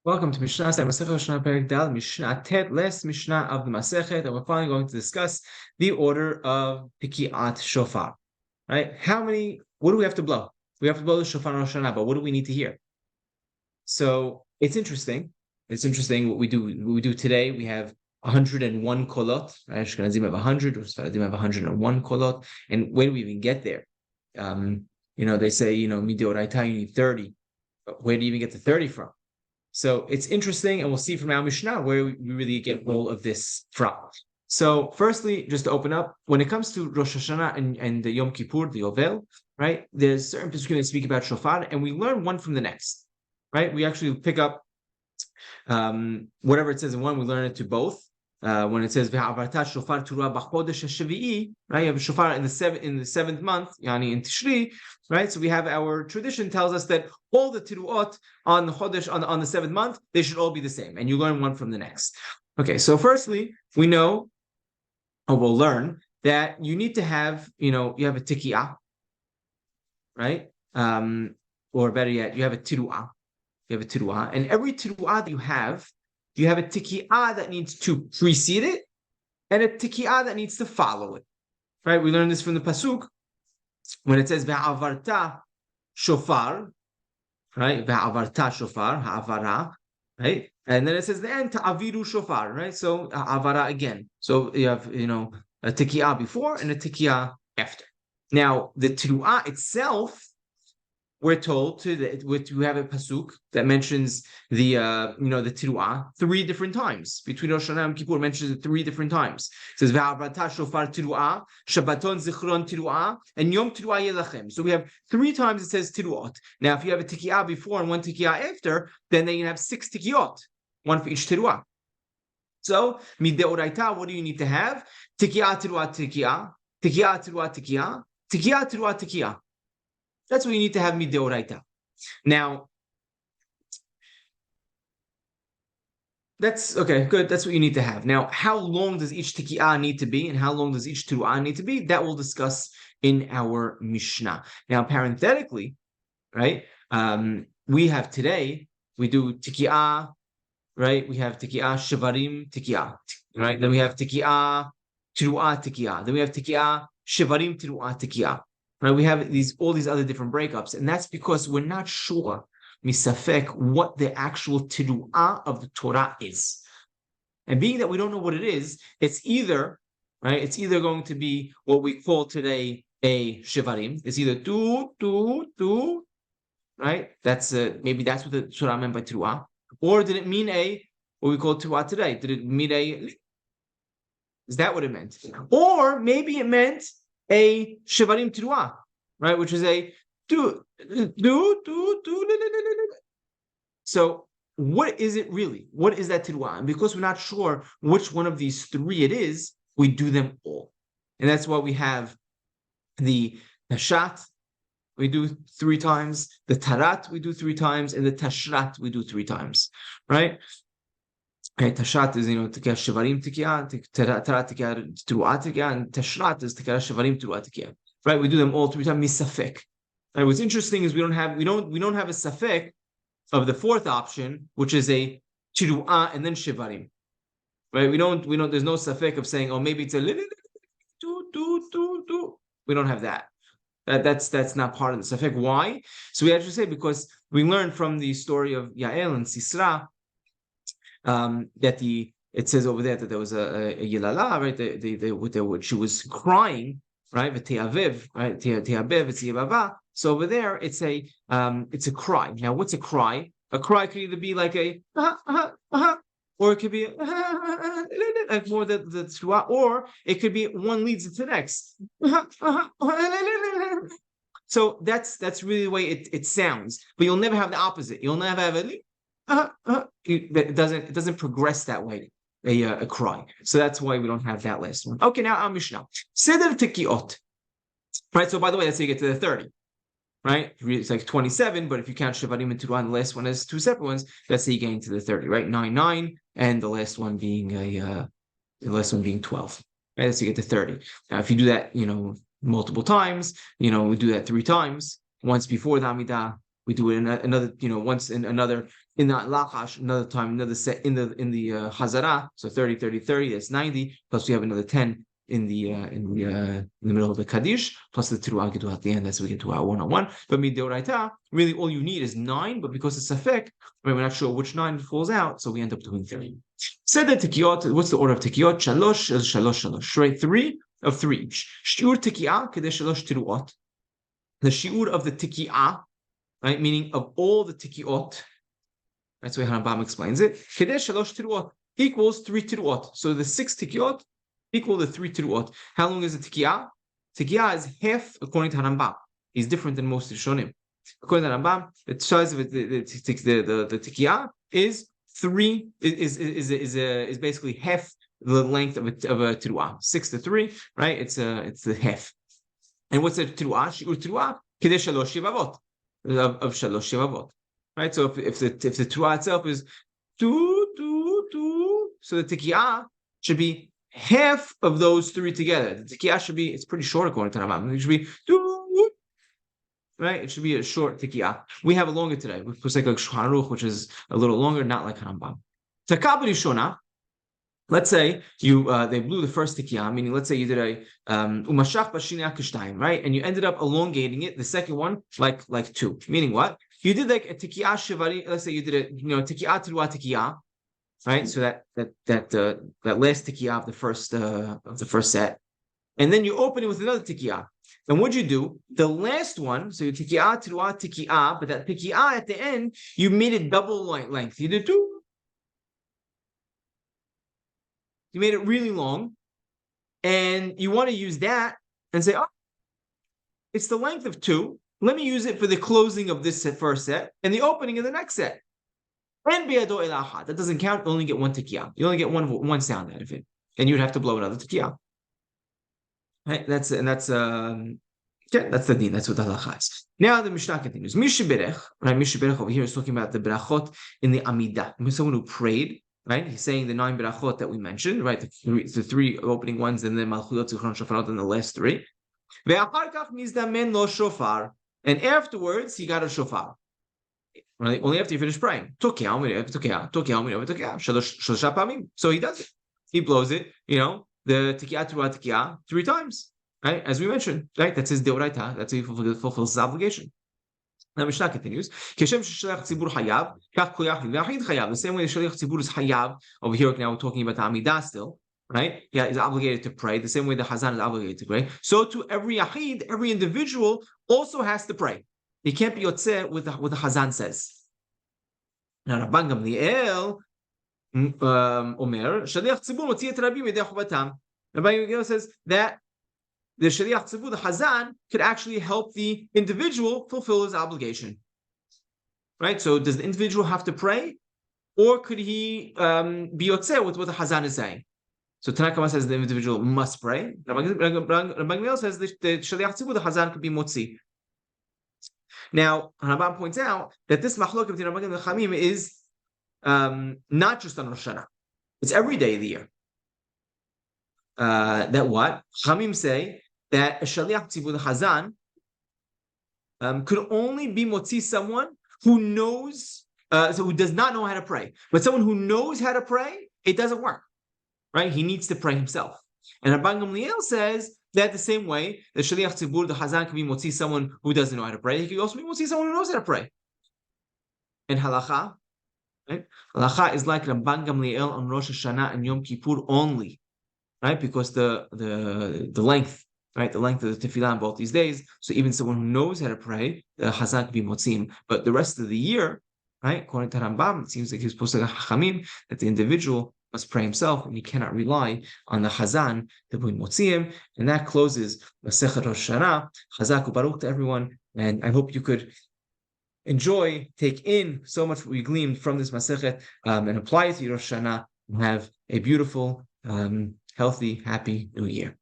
Welcome to Mishna, Masechet Hashanah Perek Dal, Mishnah Tet, last Mishnah of the Masechet, and we're finally going to discuss the order of Tikiat Shofar. Right? What do we have to blow? We have to blow the Shofar on Rosh Hashanah, but what do we need to hear? So it's interesting. It's interesting what we do. What we do today, we have 101 kolot. Right? Ashkenazim have 100, Sfaradim have 101 kolot. And where do we even get there? They say, Midoraita, you need 30. But where do you even get the 30 from? So it's interesting, and we'll see from our Mishnah where we really get all of this from. So firstly, just to open up, when it comes to Rosh Hashanah and the Yom Kippur, the Yovel, right, there's certain people that speak about Shofar, and we learn one from the next, right? We actually pick up whatever it says in one, we learn it to both. When it says "Ve'avarta shofar turah b'chodesh hashavi'i," right? You have a shofar in the seventh month, yani in Tishri, right? So we have our tradition tells us that all the tiruot on the chodesh on the seventh month they should all be the same, and you learn one from the next. Okay, so firstly, we know, or we'll learn that you need to have, you have a tikiyah, right? Or better yet, you have a tiruah. You have a tiruah, and every tiruah that you have a tikiyah that needs to precede it, and a tikiyah that needs to follow it. Right? We learn this from the pasuk when it says "Ve'avarta shofar," right? "Ve'avarta shofar," ha'avara, right? And then it says the end ta'aviru shofar, right? So avara again. So you have a tikiyah before and a tikiyah after. Now the tiruah itself, we're told to have a pasuk that mentions the the tiruah 3 different times. Between Rosh Hashanah and Kippur, mentions it 3 different times. It says "Ve'avarta shofar tiruah, Shabbaton zichron tiruah, and Yom tiruah yelachem." So we have 3 times it says tiruot. Now, if you have a tikiyah before and 1 tikiyah after, then you have 6 tikiyot, 1 for each tiruah. So mideoraita, what do you need to have? Tikiyah tiruah tikiyah, tikiyah tiruah tikiyah, tikiyah tiruah tikiyah. That's what you need to have mideoraita. Now, that's okay, good. That's what you need to have. Now, how long does each tikiyah need to be, and how long does each teruah need to be? That we'll discuss in our Mishnah. Now, parenthetically, right? We have today, we do tikiyah, right? We have tikiyah shivarim tikiyah, right? Then we have tikiyah teruah tikiyah. Then we have tikiyah shivarim teruah tikiyah. Right, we have all these other different breakups, and that's because we're not sure, misafek, what the actual tiruah of the Torah is. And being that we don't know what it is, it's either going to be what we call today a shivarim. It's either two, right? That's maybe that's what the Torah meant by tiruah, or did it mean what we call tiruah today? Did it mean is that what it meant? Or maybe it meant a shivarim tiruah, right? Which is a do. So what is it really? What is that tiruah? And because we're not sure which one of these 3 it is, we do them all. And that's why we have the tashat, we do 3 times, the tarat, we do 3 times, and the tashrat, we do 3 times, right? Okay, tashat is, tikah shivarim tikah, tarat tikah teruah tikah, and tashrat is tikah shivarim teruah tikah. Right, we do them all 3 times. Misafek. Right, what's interesting is we don't have a safek of the 4th option, which is a teruah and then shivarim. Right, we don't. There's no safek of saying, oh, maybe it's a do. We don't have that. That's not part of the safek. Why? So we actually say because we learned from the story of Yael and Sisra. That it says over there that there was a yilala, right? She was crying, right? V'te'aviv, right? Te'abev, v'tziyavava. So over there, it's a cry. Now, what's a cry? A cry could either be like a or it could be like more the tzruah, or it could be one leads into the next. So that's really the way it sounds. But you'll never have the opposite. You'll never have a it doesn't progress that way, a cry. So that's why we don't have that last one. Okay, now our Mishnah. Seder Tikiot. Right, so by the way, that's how you get to the 30. Right? It's like 27, but if you count Shavarim and Teruah, the last one has 2 separate ones, that's how you get to the 30, right? 9, and the last one being 12. Right, that's how you get to 30. Now, if you do that, multiple times, we do that 3 times, once before the Amidah, We do it in another, once in another, in the Lachash, another time, another set in the Hazara. So 30, 30, 30, that's 90. Plus we have another 10 in the middle of the Kaddish, plus the Teruah Gidul at the end, as we get to our 101. But Midoraita, really all you need is 9, but because it's Safek, we're not sure which 9 falls out, so we end up doing 30. Said that Tikiyot, what's the order of Tikiyot? Shalosh is Shalosh Shalosh, right? 3 of 3 each. Shiur Tikiyah, Kadesh Shalosh Teruot. The Shiur of the Tikiyah, right? Meaning of all the Tikiyot, that's the way Hanabam explains it. Kadesh Shalosh Teruot equals 3 Teruot. So the 6 Tikiyot equal to 3 Teruot. How long is a Tikiyah? Tikiyah is half, according to Hanabam. He's different than most Rishonim. According to Hanabam, the size of it, the Tikiyah is 3 is basically half the length of a Teruah. 6 to 3, right? It's the half. And what's a Teruah? Shiur Teruah, Kadesh Shalosh Yevavot of Shalosh Yevavot. Right? So if the Teruah itself is 2, so the Tikiyah should be half of those 3 together. The Tikiyah should be, it's pretty short according to Rambam. It should be 2, right? It should be a short Tikiyah. We have a longer today. We put like Shulchan Aruch, which is a little longer, not like Rambam. Takab Rishona, let's say they blew the first Tikiyah, meaning let's say you did a umashach b'shinei kishtayim, right? And you ended up elongating it, the second one, like 2. Meaning what? You did like a Tikiyah shivari, let's say you did a Tikiyah Teruah Tikiyah, right? So that last Tikiyah of the first set. And then you open it with another Tikiyah. And what'd you do? The last one, so you Tikiyah Teruah Tikiyah, but that Tikiyah at the end, you made it double length. You did 2. You made it really long, and you want to use that and say, oh, it's the length of 2. Let me use it for the closing of this first set and the opening of the next set. And bi'ado elahad. That doesn't count. You only get 1 tikiyah. You only get one sound out of it, and you'd have to blow another tikiyah. Right? That's the din. That's what the halacha is. Now the Mishnah continues. Mishiberech, right? Mishiberech over here is talking about the berachot in the Amidah. Someone who prayed. Right, he's saying the 9 berachot that we mentioned, right? The 3 opening ones, and then malchuyot, zichron, shofar, and the last 3. And afterwards, he got a shofar. Right? Only after you finish praying. So he does it. He blows it. The tikiyah teruah tikiyah 3 times. Right, as we mentioned. Right, that's his deoraita. That's how he fulfills his obligation. Now Mishnah continues. The same way the Shaliach Tzibur is hayav. Over here now we're talking about the Amidah still, right? Yeah, he's obligated to pray. The same way the Hazan is obligated to pray. So to every Yachid, every individual also has to pray. He can't be yotzeh with what the Hazan says. Now Rabban Gamliel Omer Shaliach Tzibur motzi et rabim yedei chovatam. Rabban Gamliel says that the Shaliach Tzibur, the Hazan, could actually help the individual fulfill his obligation. Right? So does the individual have to pray? Or could he be yotzeh with what the Hazan is saying? So Tanakama says the individual must pray. Rabban Gamliel says the Shaliach Tzibur, the Hazan, could be motzi. Now, Hanabam points out that this machlok between Rabban and Chamim is not just on Rosh Hashanah. It's every day of the year. That what? Chamim say that a Shaliach Tzibur, the Hazan, could only be motzi someone who knows, who does not know how to pray. But someone who knows how to pray, it doesn't work. Right? He needs to pray himself. And Rabban Gamliel says that the same way, the Shaliach Tzibur, the Hazan, can be motzi someone who doesn't know how to pray. He can also be motzi someone who knows how to pray. And halacha, right? Halacha is like Rabban Gamliel on Rosh Hashanah and Yom Kippur only. Right, because the length, right, the length of the tefillah on both these days. So even someone who knows how to pray, the Hazan can be motzim. But the rest of the year, right, according to Rambam, it seems like he's supposed to Chachamim that the individual must pray himself, and he cannot rely on the Hazan to be motzim. And that closes Masechet Rosh Hashanah. Chazak u'baruch to everyone, and I hope you could enjoy, take in so much we gleaned from this Masechet, and apply it to your Rosh Hashanah, and have a beautiful, healthy, happy New Year.